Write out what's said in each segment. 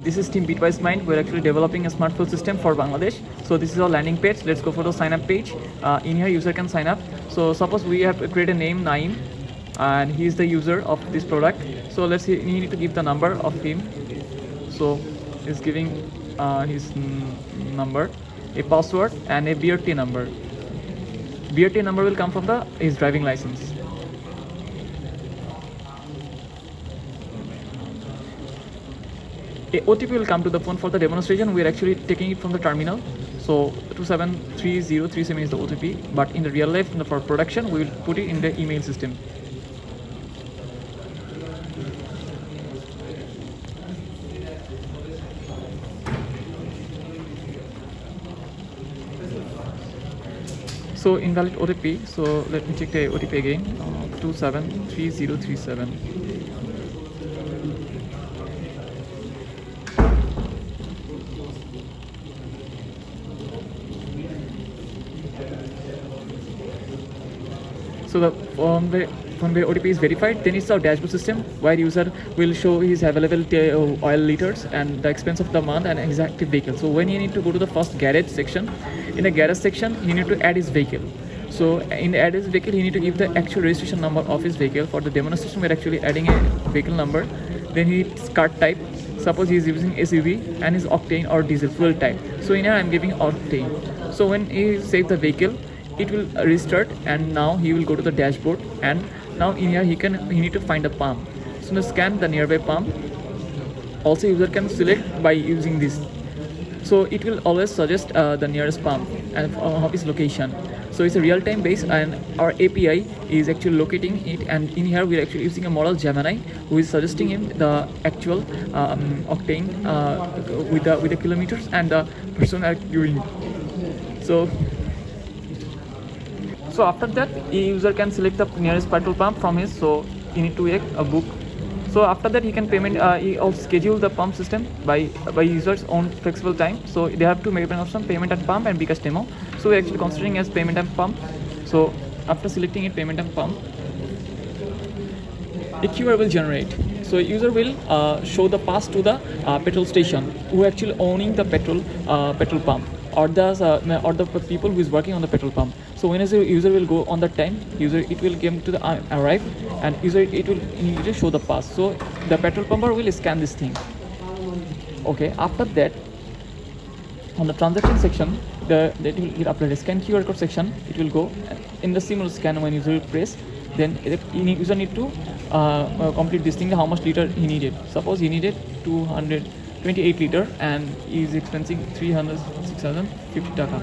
This is Team Bitwise Mind. We're actually developing a SmartFuel system for Bangladesh. So this is our landing page. Let's go for the sign up page. In here, user can sign up. So suppose we have to create a name Naeem, and he is the user of this product. So let's see, we need to give the number of him. So he's giving his number, a password, and a BRT number. BRT number will come from his driving license. A OTP will come to the phone. For the demonstration, we are actually taking it from the terminal. So 273037 is the OTP, but in the real life, for production, we will put it in the email system. So invalid OTP. So let me check the OTP again. 273037. So when the OTP is verified, then it's our dashboard system where user will show his available oil liters and the expense of the month and exact vehicle. So when you need to go to the first garage section, in the garage section, he need to add his vehicle. So in add his vehicle, he need to give the actual registration number of his vehicle. For the demonstration, we're actually adding a vehicle number. Then he needs card type. Suppose he is using SUV and his octane or diesel fuel type. So in here, I'm giving octane. So when he save the vehicle, it will restart, and now he will go to the dashboard, and now in here he need to find a pump. So now scan the nearby pump. Also user can select by using this. So it will always suggest the nearest pump and of its location. So it's a real-time base, and our API is actually locating it, and in here we're actually using a model Gemini who is suggesting him the actual octane with the kilometers and the person are doing. So after that, user can select the nearest petrol pump from his. So you need to make a book. So after that, he can payment. He also schedule the pump system by user's own flexible time. So they have to make an option payment and pump and biggest demo. So we're actually considering as payment and pump. So after selecting it, payment and pump, a QR will generate. So user will show the pass to the petrol station who actually owning the petrol pump, or the people who is working on the petrol pump. So when a user will go on the time, it will come to the arrive, and it will immediately show the pass. So the petrol pumper will scan this thing. Okay, after that, on the transaction section, that will get uploaded. Scan QR code section, it will go in the similar scan. When user will press, then user need to complete this thing, how much liter he needed. Suppose he needed 228 liter and he is expensing 650 taka.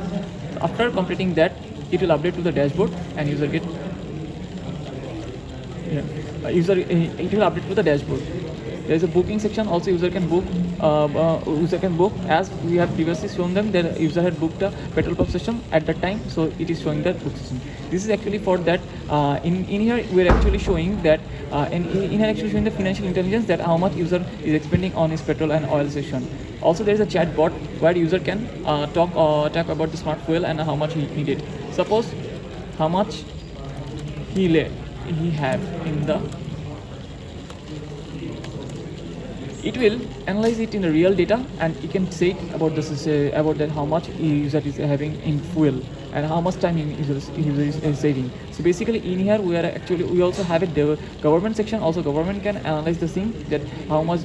So after completing that, it will update to the dashboard, and user get it will update to the dashboard. There is a booking section. Also user can book as we have previously shown them that user had booked a petrol pump session at that time, so it is showing that book session. This is actually for that. In here we are actually showing that in here actually showing the financial intelligence, that how much user is expending on his petrol and oil session. Also there is a chat bot where user can talk about the SmartFuel and how much he needed. Suppose how much he have in the. It will analyze it in the real data, and it can say about that how much user is having in fuel and how much time user is saving. So basically in here we also have a government section. Also government can analyze the thing, that how much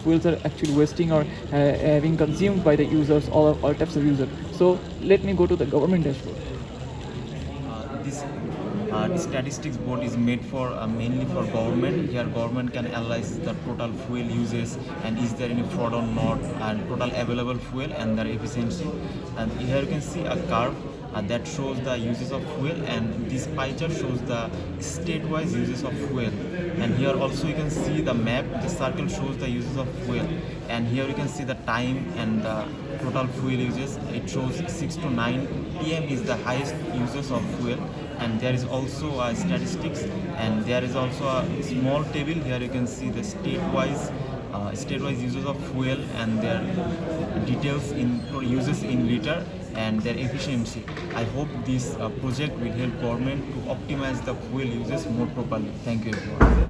fuels are actually wasting or having consumed by the users, all types of users. So let me go to the government dashboard. This statistics board is made for mainly for government. Here government can analyze the total fuel uses and is there any fraud or not, and total available fuel and their efficiency. And here you can see a curve that shows the uses of fuel, and this pie chart shows the state-wise uses of fuel. And here also you can see the map. The circle shows the uses of fuel, and here you can see the time and the total fuel uses. It shows 6 to 9 p.m. is the highest uses of fuel. And there is also statistics, and there is also a small table. Here you can see the state-wise uses of fuel and their details in uses in liter and their efficiency. I hope this project will help government to optimize the fuel uses more properly. Thank you everyone.